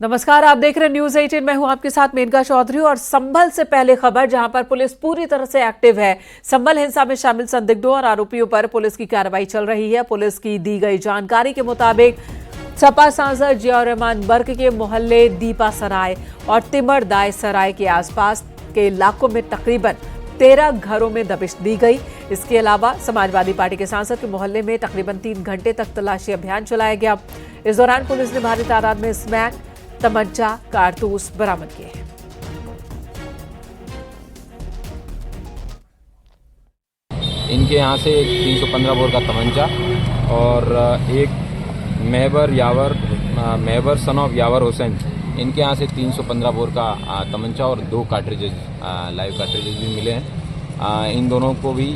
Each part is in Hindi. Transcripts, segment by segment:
नमस्कार, आप देख रहे हैं न्यूज 18। मैं हूं आपके साथ मेनका चौधरी। और संभल से पहले खबर, जहां पर पुलिस पूरी तरह से एक्टिव है। संभल हिंसा में शामिल संदिग्धों और आरोपियों पर पुलिस की कार्रवाई चल रही है। पुलिस की दी गई जानकारी के मुताबिक सपा सांसद जियाउर रहमान बर्ग के मोहल्ले दीपा सराय और तिमरदाय सराय के आसपास के इलाकों में तकरीबन 13 घरों में दबिश दी गई। इसके अलावा समाजवादी पार्टी के सांसद के मोहल्ले में तकरीबन 3 घंटे तक तलाशी अभियान चलाया गया। इस दौरान पुलिस ने भारी तादाद में स्मैक, तमंचा, कारतूस बरामद किए हैं। इनके यहाँ से 315 बोर का तमंचा और एक मेहबर सन ऑफ यावर हुसैन, इनके यहाँ से 315 बोर का तमंचा और 2 कार्ट्रिजेज, लाइव कार्ट्रिजेज भी मिले हैं। इन दोनों को भी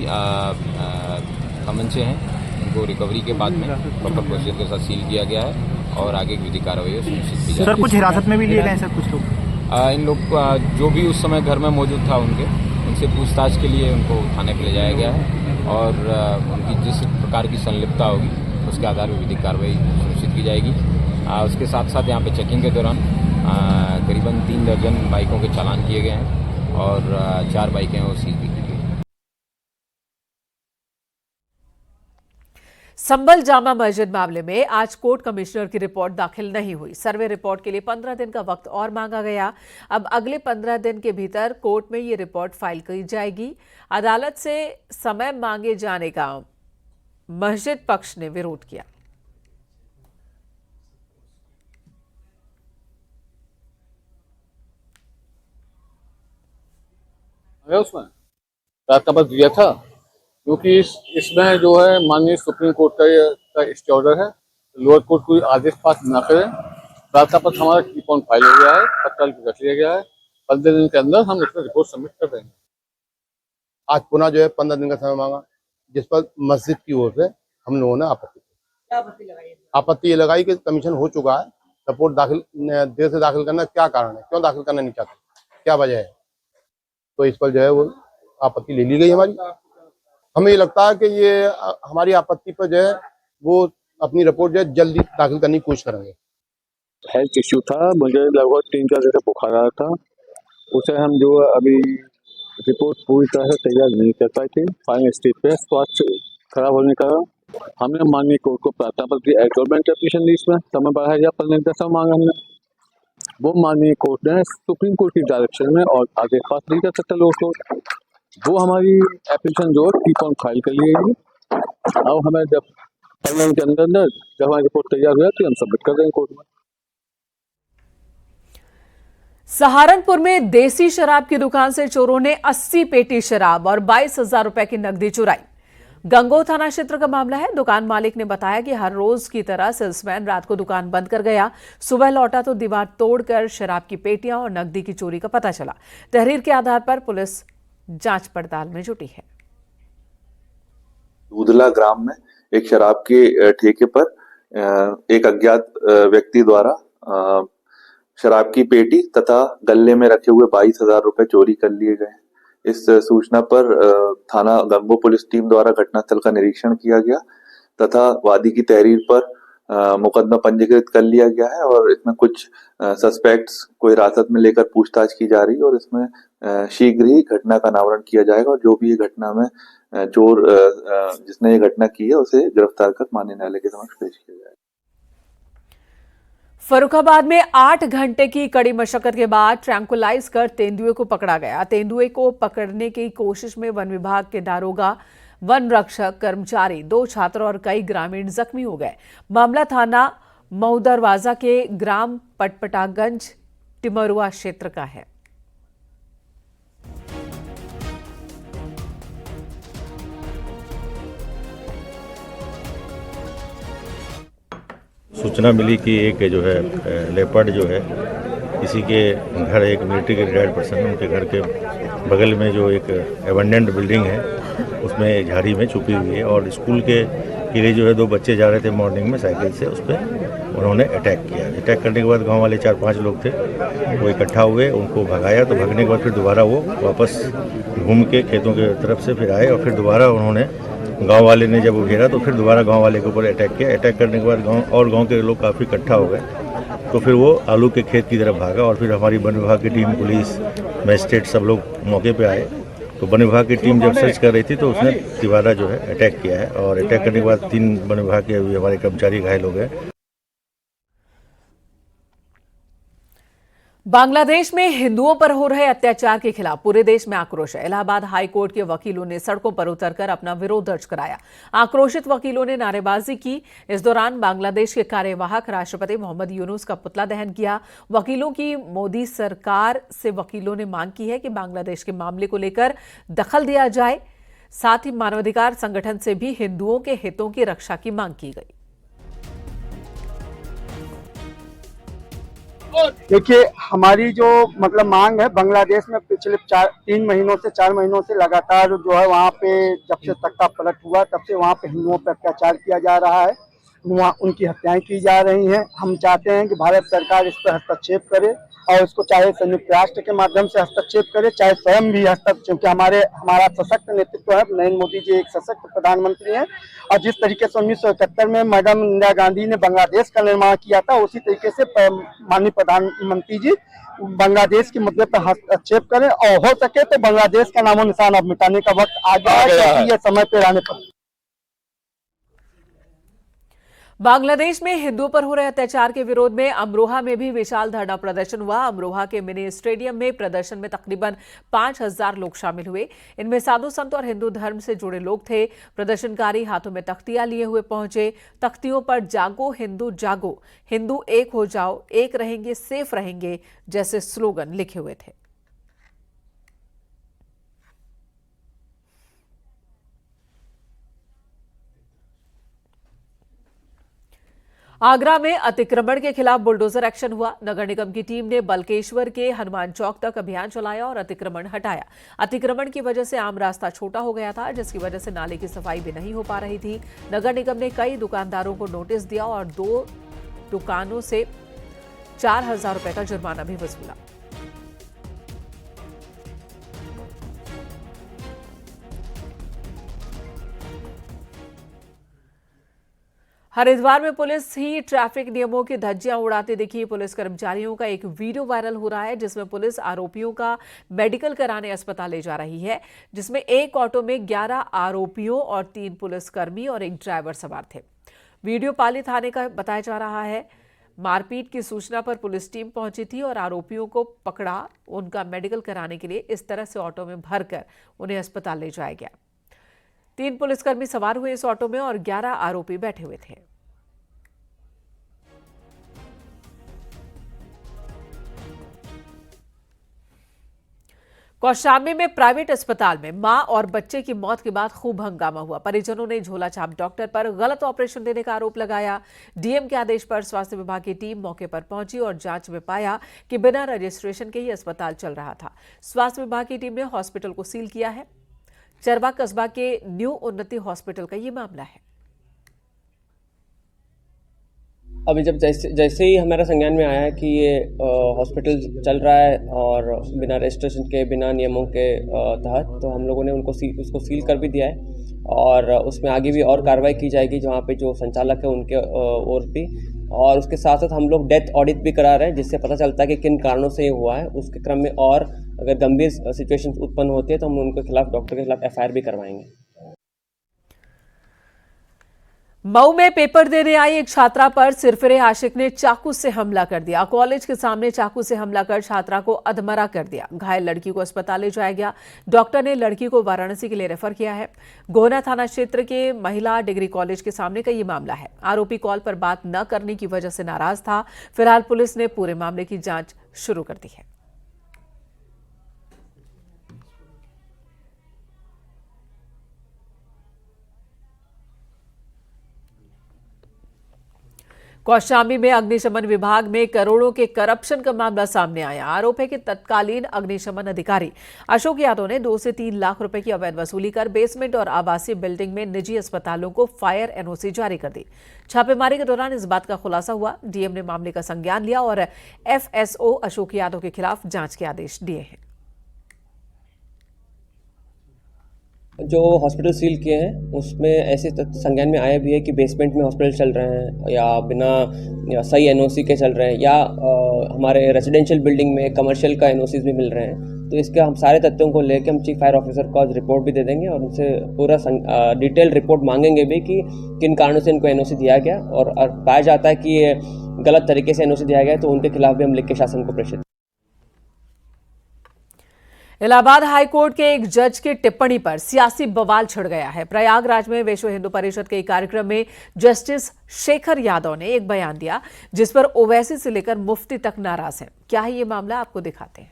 तमंचे हैं, इनको रिकवरी के बाद में प्रॉपर प्रोसीजर के साथ सील किया गया है और आगे की विधिक कार्रवाई सुनिश्चित की जाएगी। सर, कुछ हिरासत में भी लिए गए सर कुछ लोग? इन लोग जो भी उस समय घर में मौजूद था उनसे पूछताछ के लिए उनको थाने पे ले जाया गया है और उनकी जिस प्रकार की संलिप्तता होगी उसके आधार पर विधिक कार्रवाई सुनिश्चित की जाएगी। उसके साथ साथ यहाँ पे चेकिंग के दौरान करीबन 3 दर्जन बाइकों के चालान किए गए हैं और 4 बाइकें वो सीज भी की गई। संभल जामा मस्जिद मामले में आज कोर्ट कमिश्नर की रिपोर्ट दाखिल नहीं हुई। सर्वे रिपोर्ट के लिए 15 दिन का वक्त और मांगा गया। अब अगले 15 दिन के भीतर कोर्ट में ये रिपोर्ट फाइल की जाएगी। अदालत से समय मांगे जाने का मस्जिद पक्ष ने विरोध किया। उसमें रास्ता दिया था क्योंकि इसमें जो है माननीय सुप्रीम कोर्ट का स्टे ऑर्डर है। लोअर कोर्ट कोई आदेश पास न करे। रास्ता हमारा कीप ऑन फाइल हो गया है, तत्काल रख लिया गया है। 15 दिन के अंदर हम इसमें रिपोर्ट सबमिट कर देंगे। आज पुनः जो है 15 दिन का समय मांगा, जिस पर मस्जिद की ओर से हम लोगों ने आपत्ति ये लगाई कि कमीशन हो चुका है, रिपोर्ट देर से दाखिल करना क्या कारण है, क्यों दाखिल करना नहीं चाहते, क्या वजह है। तो इस पर जो है वो आपत्ति ले ली गई हमारी। हमें ये लगता है कि ये हमारी आपत्ति पर जो है वो अपनी रिपोर्ट जो है जल्दी दाखिल करने की कोशिश करेंगे। हेल्थ इश्यू था, मुझे लगभग 3-4 दिन से बुखार आ रहा था। उसे हम जो अभी रिपोर्ट पूरी तरह से तैयार नहीं कर पाए थे। फाइनल स्टेज पे स्वास्थ्य खराब होने का हमने माननीय कोर्ट को प्रार्थना पत्र दी, एडजॉर्नमेंट एप्लीकेशन दी। इसमें समय बढ़ाया गया, 15 दिन का समय मांगा हमने। वो माननीय कोर्ट ने सुप्रीम कोर्ट की डायरेक्शन में और आगे पास नहीं कर सकता लोग को, वो हमारी एप्लीकेशन जो कीप ऑन फाइल कर ली गई। अब हमें जब 15 दिन के अंदर जब हमारी रिपोर्ट तैयार हो जाती है हम सबमिट कर देंगे कोर्ट में। सहारनपुर में देसी शराब की दुकान से चोरों ने 80 पेटी शराब और 22,000 रुपए की नकदी चुराई। गंगोह थाना क्षेत्र का मामला है। दुकान मालिक ने बताया कि हर रोज की तरह सेल्समैन रात को दुकान बंद कर गया। सुबह लौटा तो दीवार तोड़कर शराब की पेटियां और नकदी की चोरी का पता चला। तहरीर के आधार पर पुलिस जांच पड़ताल में जुटी है। दूधला ग्राम में एक शराब के ठेके पर एक अज्ञात व्यक्ति द्वारा शराब की पेटी तथा गल्ले में रखे हुए 22,000 रुपए चोरी कर लिए गए। इस सूचना पर थाना गंगोह पुलिस टीम द्वारा घटनास्थल का निरीक्षण किया गया तथा वादी की तहरीर पर मुकदमा पंजीकृत कर लिया गया है और इसमें कुछ सस्पेक्ट्स को हिरासत में लेकर पूछताछ की जा रही है और इसमें शीघ्र ही घटना का अनावरण किया जाएगा और जो भी ये घटना में चोर जिसने ये घटना की है उसे गिरफ्तार कर माननीय न्यायालय के समक्ष पेश किया जाएगा। फर्रुखाबाद में 8 घंटे की कड़ी मशक्कत के बाद ट्रैंकुलाइज कर तेंदुए को पकड़ा गया। तेंदुए को पकड़ने की कोशिश में वन विभाग के दारोगा, वन रक्षक, कर्मचारी, 2 छात्र और कई ग्रामीण जख्मी हो गए। मामला थाना मऊदरवाजा के ग्राम पटपटागंज टिमरुआ क्षेत्र का है। सूचना मिली कि एक जो है लेपर्ड जो है किसी के घर, एक मिलिट्री के रिटायर्ड पर्सन, उनके घर के बगल में जो एक एबंडेंट बिल्डिंग है उसमें झाड़ी में छुपी हुई है और स्कूल के लिए जो है 2 बच्चे जा रहे थे मॉर्निंग में साइकिल से, उस पर उन्होंने अटैक किया। अटैक करने के बाद गांव वाले 4-5 लोग थे, वो इकट्ठा हुए, उनको भगाया। तो भगने के बाद फिर दोबारा वो वापस घूम के खेतों के तरफ से फिर आए और फिर दोबारा उन्होंने गांव वाले ने जब घेरा तो फिर दोबारा गांव वाले के ऊपर अटैक किया। अटैक करने के बाद गांव के लोग काफ़ी इकट्ठा हो गए तो फिर वो आलू के खेत की तरफ भागा और फिर हमारी वन विभाग की टीम, पुलिस, मजिस्ट्रेट सब लोग मौके पे आए। तो वन विभाग की टीम जब सर्च कर रही थी तो उसने तिवारा जो है अटैक किया है और अटैक करने के बाद 3 वन विभाग के अभी हमारे कर्मचारी घायल हो गए। बांग्लादेश में हिंदुओं पर हो रहे अत्याचार के खिलाफ पूरे देश में आक्रोश है। इलाहाबाद हाई कोर्ट के वकीलों ने सड़कों पर उतरकर अपना विरोध दर्ज कराया। आक्रोशित वकीलों ने नारेबाजी की। इस दौरान बांग्लादेश के कार्यवाहक राष्ट्रपति मोहम्मद यूनुस का पुतला दहन किया। वकीलों की मोदी सरकार से वकीलों ने मांग की है कि बांग्लादेश के मामले को लेकर दखल दिया जाए। साथ ही मानवाधिकार संगठन से भी हिंदुओं के हितों की रक्षा की मांग की गई। देखिए, हमारी जो मांग है, बांग्लादेश में पिछले 3 महीनों से 4 महीनों से लगातार जो है वहाँ पे जब से तख्ता पलट हुआ तब से वहाँ पे हिंदुओं पर अत्याचार किया जा रहा है, वहाँ उनकी हत्याएं की जा रही हैं। हम चाहते हैं कि भारत सरकार इस पर हस्तक्षेप करे और इसको चाहे संयुक्त राष्ट्र के माध्यम से हस्तक्षेप करे, चाहे स्वयं भी हस्तक्षेप, क्योंकि हमारा सशक्त नेतृत्व है। नरेंद्र मोदी जी एक सशक्त प्रधानमंत्री हैं और जिस तरीके से 1971 में मैडम इंदिरा गांधी ने बांग्लादेश का निर्माण किया था, उसी तरीके से माननीय प्रधानमंत्री जी बांग्लादेश के मुद्दे पर हस्तक्षेप करें और हो सके तो बांग्लादेश का नामो निशान अब मिटाने का वक्त आ गया है, क्योंकि ये समय पे रहने पर। बांग्लादेश में हिंदुओं पर हो रहे अत्याचार के विरोध में अमरोहा में भी विशाल धरना प्रदर्शन हुआ। अमरोहा के मिनी स्टेडियम में प्रदर्शन में तकरीबन 5000 लोग शामिल हुए। इनमें साधु संत और हिंदू धर्म से जुड़े लोग थे। प्रदर्शनकारी हाथों में तख्तियां लिए हुए पहुंचे। तख्तियों पर जागो, हिंदू एक हो जाओ, एक रहेंगे, सेफ रहेंगे जैसे स्लोगन लिखे हुए थे। आगरा में अतिक्रमण के खिलाफ बुलडोजर एक्शन हुआ। नगर निगम की टीम ने बलकेश्वर के हनुमान चौक तक अभियान चलाया और अतिक्रमण हटाया। अतिक्रमण की वजह से आम रास्ता छोटा हो गया था, जिसकी वजह से नाले की सफाई भी नहीं हो पा रही थी। नगर निगम ने कई दुकानदारों को नोटिस दिया और 2 दुकानों से 4000 रुपए का जुर्माना भी वसूला। हरिद्वार में पुलिस ही ट्रैफिक नियमों की धज्जियां उड़ाती दिखी। पुलिस कर्मचारियों का एक वीडियो वायरल हो रहा है, जिसमें पुलिस आरोपियों का मेडिकल कराने अस्पताल ले जा रही है, जिसमें एक ऑटो में 11 आरोपियों और 3 पुलिसकर्मी और एक ड्राइवर सवार थे। वीडियो पाली थाने का बताया जा रहा है। मारपीट की सूचना पर पुलिस टीम पहुंची थी और आरोपियों को पकड़ा। उनका मेडिकल कराने के लिए इस तरह से ऑटो में भरकर उन्हें अस्पताल ले जाया गया। 3 पुलिसकर्मी सवार हुए इस ऑटो में और 11 आरोपी बैठे हुए थे। कौशाम्बी में प्राइवेट अस्पताल में मां और बच्चे की मौत के बाद खूब हंगामा हुआ। परिजनों ने झोला छाप डॉक्टर पर गलत ऑपरेशन देने का आरोप लगाया। डीएम के आदेश पर स्वास्थ्य विभाग की टीम मौके पर पहुंची और जांच में पाया कि बिना रजिस्ट्रेशन के ही अस्पताल चल रहा था। स्वास्थ्य विभाग की टीम ने हॉस्पिटल को सील किया है। चरवा कस्बा के न्यू उन्नति हॉस्पिटल का ये मामला है। अभी जब जैसे ही हमारा संज्ञान में आया कि ये हॉस्पिटल चल रहा है और बिना रजिस्ट्रेशन के, बिना नियमों के तहत, तो हम लोगों ने उसको सील कर भी दिया है और उसमें आगे भी और कार्रवाई की जाएगी जहाँ पे जो संचालक है उनके ओर भी। और उसके साथ साथ हम लोग डेथ ऑडिट भी करा रहे हैं, जिससे पता चलता है कि किन कारणों से ये हुआ है। उसके क्रम में और अगर गंभीर सिचुएशन उत्पन्न होती है तो हम उनके खिलाफ, डॉक्टर के खिलाफ एफआईआर भी करवाएंगे। मऊ में पेपर देने आई एक छात्रा पर सिरफिरे आशिक ने चाकू से हमला कर दिया। कॉलेज के सामने चाकू से हमला कर छात्रा को अधमरा कर दिया। घायल लड़की को अस्पताल ले जाया गया। डॉक्टर ने लड़की को वाराणसी के लिए रेफर किया है। गोहना थाना क्षेत्र के महिला डिग्री कॉलेज के सामने का ये मामला है। आरोपी कॉल पर बात न करने की वजह से नाराज था। फिलहाल पुलिस ने पूरे मामले की जांच शुरू कर दी है। कौशाम्बी में अग्निशमन विभाग में करोड़ों के करप्शन का मामला सामने आया। आरोप है कि तत्कालीन अग्निशमन अधिकारी अशोक यादव ने 2 से 3 लाख रुपए की अवैध वसूली कर बेसमेंट और आवासीय बिल्डिंग में निजी अस्पतालों को फायर एनओसी जारी कर दी। छापेमारी के दौरान इस बात का खुलासा हुआ। डीएम ने मामले का संज्ञान लिया और एफएसओ अशोक यादव के खिलाफ जांच के आदेश दिए हैं। जो हॉस्पिटल सील किए हैं उसमें ऐसे संज्ञान में आया भी है कि बेसमेंट में हॉस्पिटल चल रहे हैं या बिना सही एनओसी के चल रहे हैं या हमारे रेजिडेंशियल बिल्डिंग में कमर्शियल का एनओसीज भी मिल रहे हैं। तो इसके हम सारे तथ्यों को लेकर हम चीफ फायर ऑफिसर को आज रिपोर्ट भी दे देंगे और उनसे पूरा डिटेल रिपोर्ट मांगेंगे भी कि किन कारणों से इनको एनओसी दिया गया और पाया जाता है कि ये गलत तरीके से एनओसी दिया गया है तो उनके खिलाफ भी हम लिख के शासन को प्रेषित। इलाहाबाद हाईकोर्ट के एक जज की टिप्पणी पर सियासी बवाल छिड़ गया है। प्रयागराज में विश्व हिंदू परिषद के एक कार्यक्रम में जस्टिस शेखर यादव ने एक बयान दिया जिस पर ओवैसी से लेकर मुफ्ती तक नाराज हैं। क्या है ये मामला, आपको दिखाते हैं।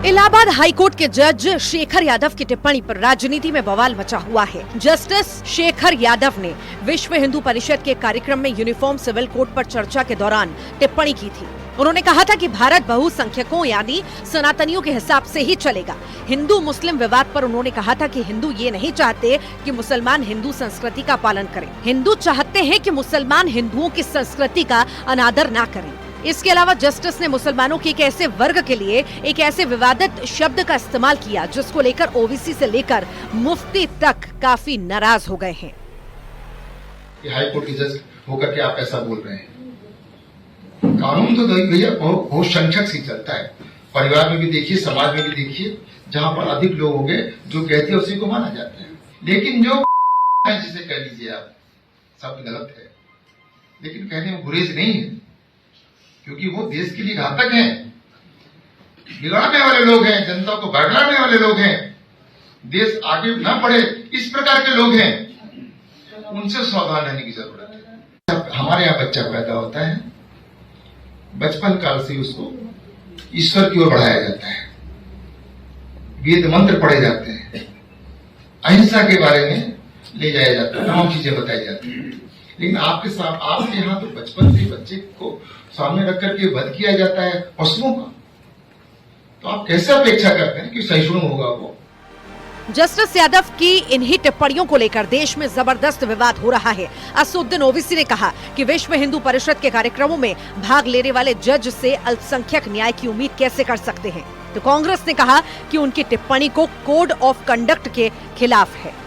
इलाहाबाद हाईकोर्ट के जज शेखर यादव की टिप्पणी पर राजनीति में बवाल मचा हुआ है। जस्टिस शेखर यादव ने विश्व हिंदू परिषद के कार्यक्रम में यूनिफॉर्म सिविल कोड पर चर्चा के दौरान टिप्पणी की थी। उन्होंने कहा था कि भारत बहुसंख्यकों यानी सनातनियों के हिसाब से ही चलेगा। हिंदू मुस्लिम विवाद पर उन्होंने कहा था कि हिंदू ये नहीं चाहते कि मुसलमान हिंदू संस्कृति का पालन करें, हिंदू चाहते हैं कि मुसलमान हिंदुओं की संस्कृति का अनादर ना करें। इसके अलावा जस्टिस ने मुसलमानों के एक ऐसे वर्ग के लिए एक ऐसे विवादित शब्द का इस्तेमाल किया जिसको लेकर ओवीसी से लेकर मुफ्ती तक काफी नाराज हो गए हैं। हाई कोर्ट के जज होकर के आप ऐसा बोल रहे हैं। कानून तो भैया बहुत संक्षक से चलता है। परिवार में भी देखिए, समाज में भी देखिए, जहां पर अधिक लोग होंगे जो कहते हैं उसी को माना जाता है। लेकिन जो जिसे कह लीजिए आप, शब्द गलत है लेकिन कहने में गुरेज नहीं है, क्योंकि वो देश के लिए घातक हैं, बिगाड़ने वाले लोग हैं, जनता को भड़काने वाले लोग हैं, देश आगे न बढ़े इस प्रकार के लोग हैं। उनसे सावधान रहने की जरूरत है। हमारे यहाँ बच्चा पैदा होता है, बचपन काल से उसको ईश्वर की ओर बढ़ाया जाता है, वेद मंत्र पढ़े जाते हैं, अहिंसा के बारे में ले जाया जाता है, तमाम चीजें बताई जाती हैं। लेकिन आपके यहाँ तो बचपन से बच्चे को सामने रख करके वध किया जाता है पशुओं का, तो आप कैसे अपेक्षा करते हैं कि सहिष्णु होगा वो। जस्टिस यादव की इन्हीं टिप्पणियों को लेकर देश में जबरदस्त विवाद हो रहा है। असुद्दीन ओवैसी ने कहा कि विश्व हिंदू परिषद के कार्यक्रमों में भाग लेने वाले जज से अल्पसंख्यक न्याय की उम्मीद कैसे कर सकते हैं। तो कांग्रेस ने कहा कि उनकी टिप्पणी को कोड ऑफ कंडक्ट के खिलाफ है।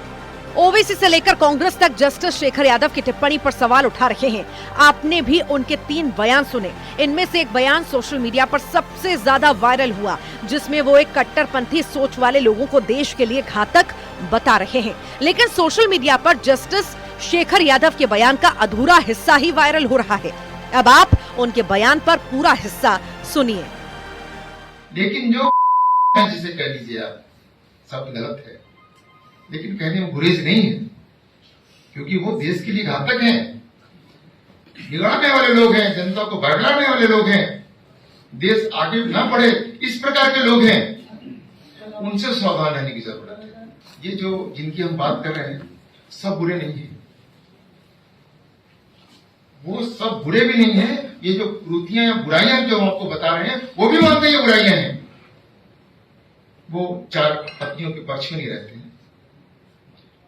ओवैसी से लेकर कांग्रेस तक जस्टिस शेखर यादव की टिप्पणी पर सवाल उठा रहे हैं। आपने भी उनके 3 बयान सुने। इनमें से एक बयान सोशल मीडिया पर सबसे ज्यादा वायरल हुआ, जिसमें वो एक कट्टरपंथी सोच वाले लोगों को देश के लिए घातक बता रहे हैं। लेकिन सोशल मीडिया पर जस्टिस शेखर यादव के बयान का अधूरा हिस्सा ही वायरल हो रहा है। अब आप उनके बयान पर पूरा हिस्सा सुनिए। लेकिन जो जिसे कह लीजिए आप, शब्द गलत है लेकिन कहने में गुरेज नहीं है, क्योंकि वो देश के लिए घातक हैं, बिगाड़ने वाले लोग हैं, जनता को भड़काने वाले लोग हैं, देश आगे न बढ़े इस प्रकार के लोग हैं। उनसे सावधान रहने की जरूरत है। ये जो जिनकी हम बात कर रहे हैं सब बुरे नहीं है, वो सब बुरे भी नहीं है। ये जो कृतियां या बुराइयां जो हम आपको बता रहे हैं वो भी मानते हैं बुराइयां हैं। वो 4 पत्नियों के पक्ष में नहीं रहते हैं,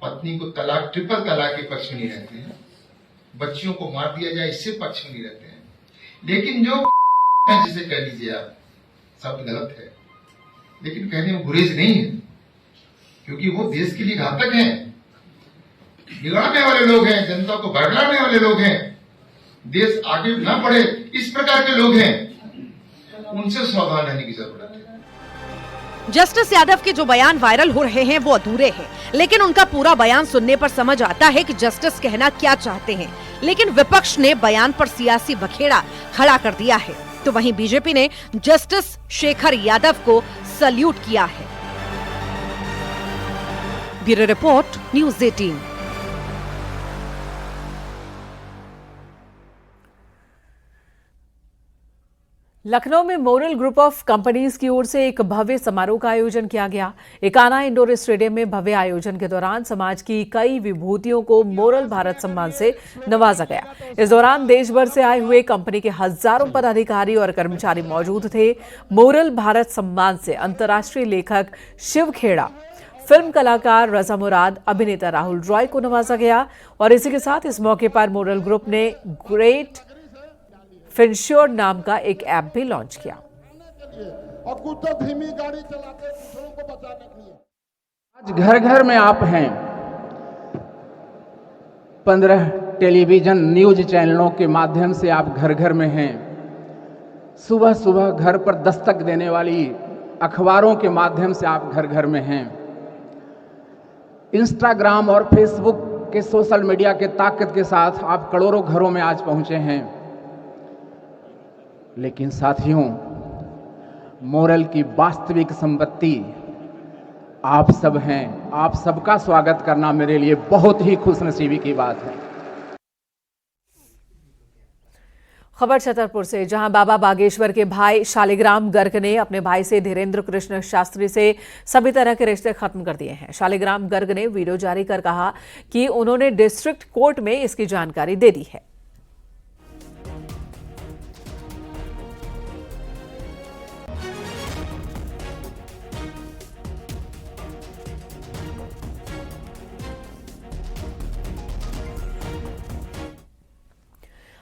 पत्नी को तलाक, ट्रिपल तलाक के पक्ष में नहीं रहते हैं, बच्चियों को मार दिया जाए इससे पक्ष में नहीं रहते हैं। लेकिन जो जिसे कह लीजिए आप, शब्द गलत है लेकिन कहने में गुरेज नहीं है, क्योंकि वो देश के लिए घातक हैं, बिगाड़ने वाले लोग हैं, जनता को भड़काने वाले लोग हैं, देश आगे न बढ़े इस प्रकार के लोग हैं। उनसे सावधान रहने की जरूरत है। जस्टिस यादव के जो बयान वायरल हो रहे हैं वो अधूरे हैं, लेकिन उनका पूरा बयान सुनने पर समझ आता है कि जस्टिस कहना क्या चाहते हैं। लेकिन विपक्ष ने बयान पर सियासी बखेड़ा खड़ा कर दिया है, तो वहीं बीजेपी ने जस्टिस शेखर यादव को सल्यूट किया है। Bureau report, news 18। लखनऊ में मोरल ग्रुप ऑफ कंपनीज की ओर से एक भव्य समारोह का आयोजन किया गया। एकाना इंडोर स्टेडियम में भव्य आयोजन के दौरान समाज की कई विभूतियों को मोरल भारत सम्मान से नवाजा गया। इस दौरान देश भर से आए हुए कंपनी के हजारों पदाधिकारी और कर्मचारी मौजूद थे। मोरल भारत सम्मान से अंतर्राष्ट्रीय लेखक शिव खेड़ा, फिल्म कलाकार रजा मुराद, अभिनेता राहुल रॉय को नवाजा गया। और इसी के साथ इस मौके पर मोरल ग्रुप ने ग्रेट फिनश्योर नाम का एक ऐप भी लॉन्च किया। चाहिए, और कुछ तो धीमी गाड़ी चलाते हैं दूसरों को बचाने के लिए। आज घर घर में आप हैं, 15 टेलीविजन न्यूज चैनलों के माध्यम से आप घर घर में हैं। सुबह सुबह घर पर दस्तक देने वाली अखबारों के माध्यम से आप घर घर में हैं। इंस्टाग्राम और फेसबुक के सोशल मीडिया के ताकत के साथ आप करोड़ों घरों में आज पहुंचे हैं। लेकिन साथियों, मोरल की वास्तविक संपत्ति आप सब हैं। आप सबका स्वागत करना मेरे लिए बहुत ही खुशनसीबी की बात है। खबर छतरपुर से, जहां बाबा बागेश्वर के भाई शालिग्राम गर्ग ने अपने भाई से धीरेन्द्र कृष्ण शास्त्री से सभी तरह के रिश्ते खत्म कर दिए हैं। शालिग्राम गर्ग ने वीडियो जारी कर कहा कि उन्होंने डिस्ट्रिक्ट कोर्ट में इसकी जानकारी दे दी है।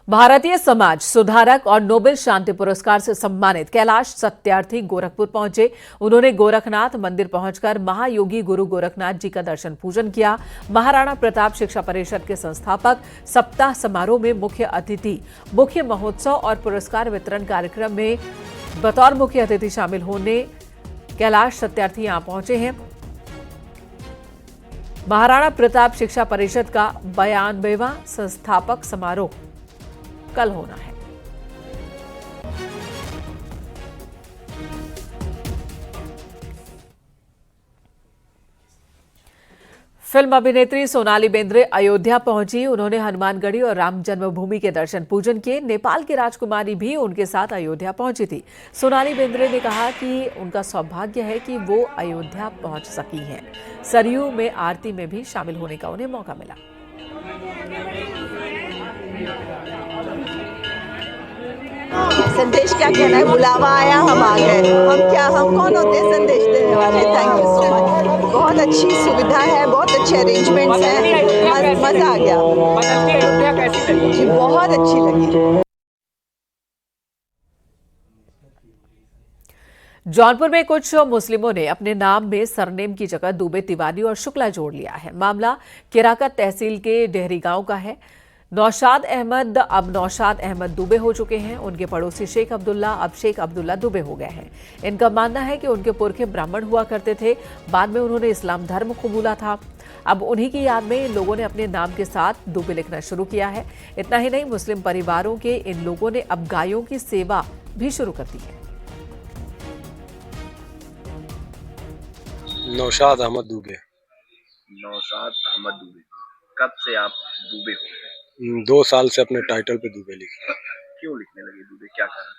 भारतीय समाज सुधारक और नोबेल शांति पुरस्कार से सम्मानित कैलाश सत्यार्थी गोरखपुर पहुंचे। उन्होंने गोरखनाथ मंदिर पहुंचकर महायोगी गुरु गोरखनाथ जी का दर्शन पूजन किया। महाराणा प्रताप शिक्षा परिषद के संस्थापक सप्ताह समारोह में मुख्य अतिथि, मुख्य महोत्सव और पुरस्कार वितरण कार्यक्रम में बतौर मुख्य अतिथि शामिल होने कैलाश सत्यार्थी यहां पहुंचे हैं। महाराणा प्रताप शिक्षा परिषद का 92वां संस्थापक समारोह कल होना है। फिल्म अभिनेत्री सोनाली बेंद्रे अयोध्या पहुंची। उन्होंने हनुमानगढ़ी और राम जन्मभूमि के दर्शन पूजन किए। नेपाल की राजकुमारी भी उनके साथ अयोध्या पहुंची थी। सोनाली बेंद्रे ने कहा कि उनका सौभाग्य है कि वो अयोध्या पहुंच सकी हैं। सरयू में आरती में भी शामिल होने का उन्हें मौका मिला। संदेश क्या कहना है, बुलावा आया, हम आ गए। हम कौन होते हैं संदेश देने वाले। Thank you so much. बहुत अच्छी सुविधा है, बहुत अच्छे अरेंजमेंट्स हैं, मजा आ गया जी, बहुत अच्छी लगी। जौनपुर में कुछ मुस्लिमों ने अपने नाम में सरनेम की जगह दुबे, तिवारी और शुक्ला जोड़ लिया है। मामला किराकत तहसील के डेहरी गांव का है। नौशाद अहमद अब नौशाद अहमद दुबे हो चुके हैं। उनके पड़ोसी शेख अब्दुल्ला अब शेख अब्दुल्ला दुबे हो गए हैं। इनका मानना है कि उनके पुरखे ब्राह्मण हुआ करते थे, बाद में उन्होंने इस्लाम धर्म कबूला था। अब उन्हीं की याद में इन लोगों ने अपने नाम के साथ दुबे लिखना शुरू किया है। इतना ही नहीं, मुस्लिम परिवारों के इन लोगों ने अब गायों की सेवा भी शुरू कर दी है। नौशाद अहमद दुबे। नौशाद अहमद दुबे, कब से आप दुबे हो? 2 साल से अपने टाइटल पे दुबे लिखे। क्यों लिखने लगे दुबे, क्या कारण?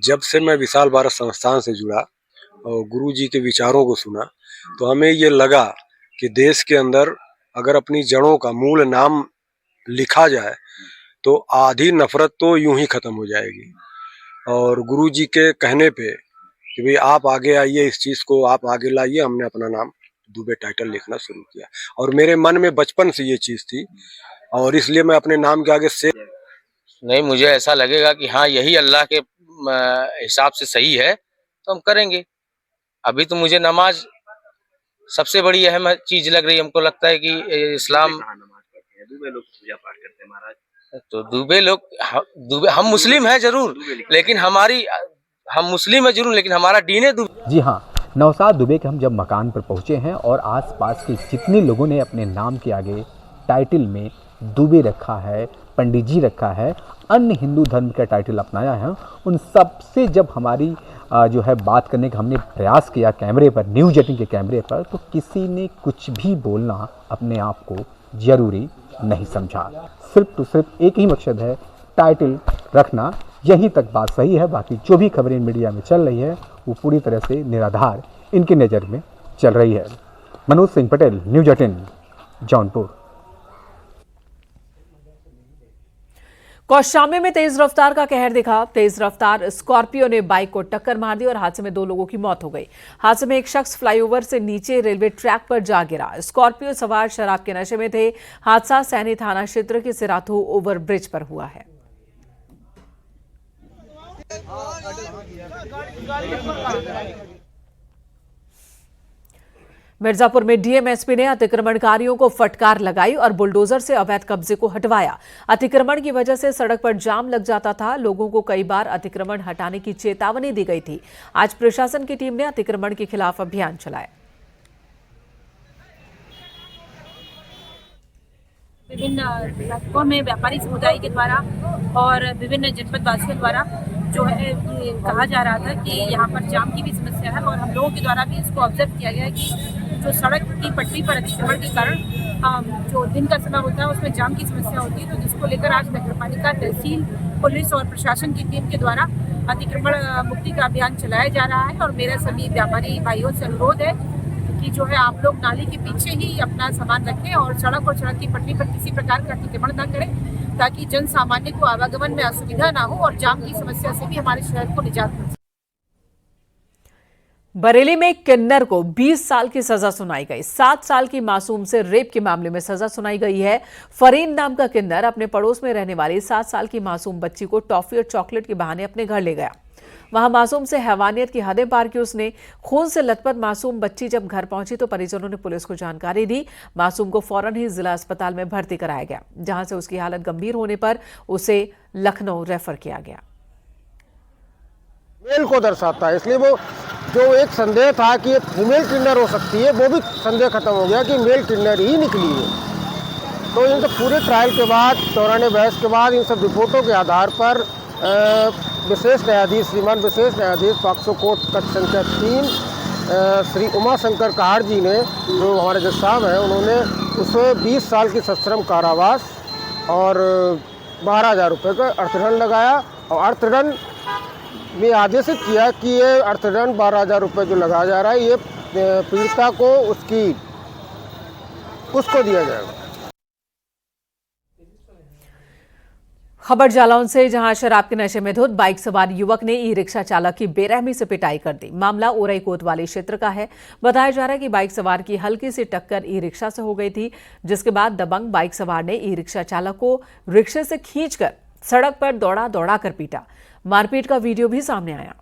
जब से मैं विशाल भारत संस्थान से जुड़ा और गुरु जी के विचारों को सुना, तो हमें ये लगा कि देश के अंदर अगर अपनी जड़ों का मूल नाम लिखा जाए तो आधी नफरत तो यूं ही खत्म हो जाएगी। और गुरु जी के कहने पे कि भाई आप आगे आइए, इस चीज को आप आगे लाइए, हमने अपना नाम दुबे टाइटल लिखना शुरू किया। और मेरे मन में बचपन से ये चीज थी और इसलिए मैं अपने नाम के आगे से नहीं, मुझे ऐसा लगेगा कि हाँ यही अल्लाह के हिसाब से सही है तो हम करेंगे। अभी तो मुझे नमाज सबसे बड़ी अहम चीज लग रही है। हमको लगता है कि इस्लाम दुबे लोग पूजा पाठ करते हैं महाराज। तो दुबे हम मुस्लिम हैं जरूर, लेकिन हम मुस्लिम है जरूर, लेकिन हमारा दीन है दुबे। जी हाँ, नौशाद दुबे के हम जब मकान पर पहुंचे हैं और आसपास के जितने लोगों ने अपने नाम के आगे टाइटल में दुबे रखा है, पंडित जी रखा है, अन्य हिंदू धर्म का टाइटल अपनाया है, उन सब से जब हमारी जो है बात करने का हमने प्रयास किया कैमरे पर, न्यूज़ 18 के कैमरे पर, तो किसी ने कुछ भी बोलना अपने आप को ज़रूरी नहीं समझा। सिर्फ तो सिर्फ एक ही मकसद है, टाइटल रखना। यहीं तक बात सही है। बाकी जो भी खबरें मीडिया में चल रही है वो पूरी तरह से निराधार इनकी नज़र में चल रही है। मनोज सिंह पटेल, न्यूज़ 18, जौनपुर। कौशाम्बी में तेज रफ्तार का कहर दिखा। तेज रफ्तार स्कॉर्पियो ने बाइक को टक्कर मार दी और हादसे में 2 लोगों की मौत हो गई। हादसे में एक शख्स फ्लाईओवर से नीचे रेलवे ट्रैक पर जा गिरा। स्कॉर्पियो सवार शराब के नशे में थे। हादसा सैनी थाना क्षेत्र के सिराथू ओवरब्रिज पर हुआ है। मिर्जापुर में डीएमएसपी ने अतिक्रमणकारियों को फटकार लगाई और बुलडोजर से अवैध कब्जे को हटवाया। अतिक्रमण की वजह से सड़क पर जाम लग जाता था। लोगों को कई बार अतिक्रमण हटाने की चेतावनी दी गई थी। आज प्रशासन की टीम ने अतिक्रमण के खिलाफ अभियान चलाया। विभिन्न इलाकों में व्यापारी समुदाय के द्वारा और विभिन्न जनपद वासियों द्वारा जो है ये कहा जा रहा था कि यहाँ पर जाम की भी समस्या है और हम लोगों के द्वारा भी इसको ऑब्जर्व किया गया है कि जो सड़क की पटरी पर अतिक्रमण के कारण जो दिन का समय होता है उसमें जाम की समस्या होती है। तो जिसको लेकर आज नगरपालिका, तहसील, पुलिस और प्रशासन की टीम के द्वारा अतिक्रमण मुक्ति का अभियान चलाया जा रहा है। और मेरा सभी व्यापारी भाइयों से अनुरोध है कि जो है आप लोग नाली के पीछे ही अपना सामान रखें और सड़क की पटरी पर किसी प्रकार का अतिक्रमण न करें, ताकि जन सामान्य को आवागमन में असुविधा ना हो और जाम की समस्या से भी हमारे शहर को निजात मिल सके। बरेली में किन्नर को 20 साल की सजा सुनाई गई। 7 साल की मासूम से रेप के मामले में सजा सुनाई गई है। फरीन नाम का किन्नर अपने पड़ोस में रहने वाली 7 साल की मासूम बच्ची को टॉफी और चॉकलेट के बहाने अपने घर ले गया। वहां मासूम से हैवानियत की हदें पार की उसने। खून से लथपथ मासूम बच्ची जब घर पहुंची तो परिजनों ने पुलिस को जानकारी दी। मासूम को फौरन ही जिला अस्पताल में भर्ती कराया गया, जहां से उसकी हालत गंभीर होने पर उसे लखनऊ रेफर किया गया। मेल को दर्शाता है, इसलिए वो जो एक संदेह था कि ये फीमेल किन्नर हो सकती है, वो भी संदेह खत्म हो गया कि मेल किन्नर ही निकली है। तो इन सब पूरे ट्रायल के बाद, दौरान बहस के बाद, इन सब रिपोर्टों के आधार पर विशेष न्यायाधीश, श्रीमान विशेष न्यायाधीश पॉक्सो कोर्ट कक्ष संख्या 3 श्री उमा शंकर कहार जी ने, जो हमारे जज साहब हैं, उन्होंने उसे 20 साल की सश्रम कारावास और 12,000 रुपये का अर्थदंड लगाया। और अर्थदंड में आदेशित किया कि ये अर्थदंड 12,000 रुपये जो लगाया जा रहा है, ये पीड़िता को उसको दिया जाएगा। खबर जालौन से, जहां शराब के नशे में धुत बाइक सवार युवक ने ई रिक्शा चालक की बेरहमी से पिटाई कर दी। मामला ओरई कोतवाली क्षेत्र का है। बताया जा रहा है कि बाइक सवार की हल्की सी टक्कर ई रिक्शा से हो गई थी, जिसके बाद दबंग बाइक सवार ने ई रिक्शा चालक को रिक्शे से खींचकर सड़क पर दौड़ा कर पीटा। मारपीट का वीडियो भी सामने आया।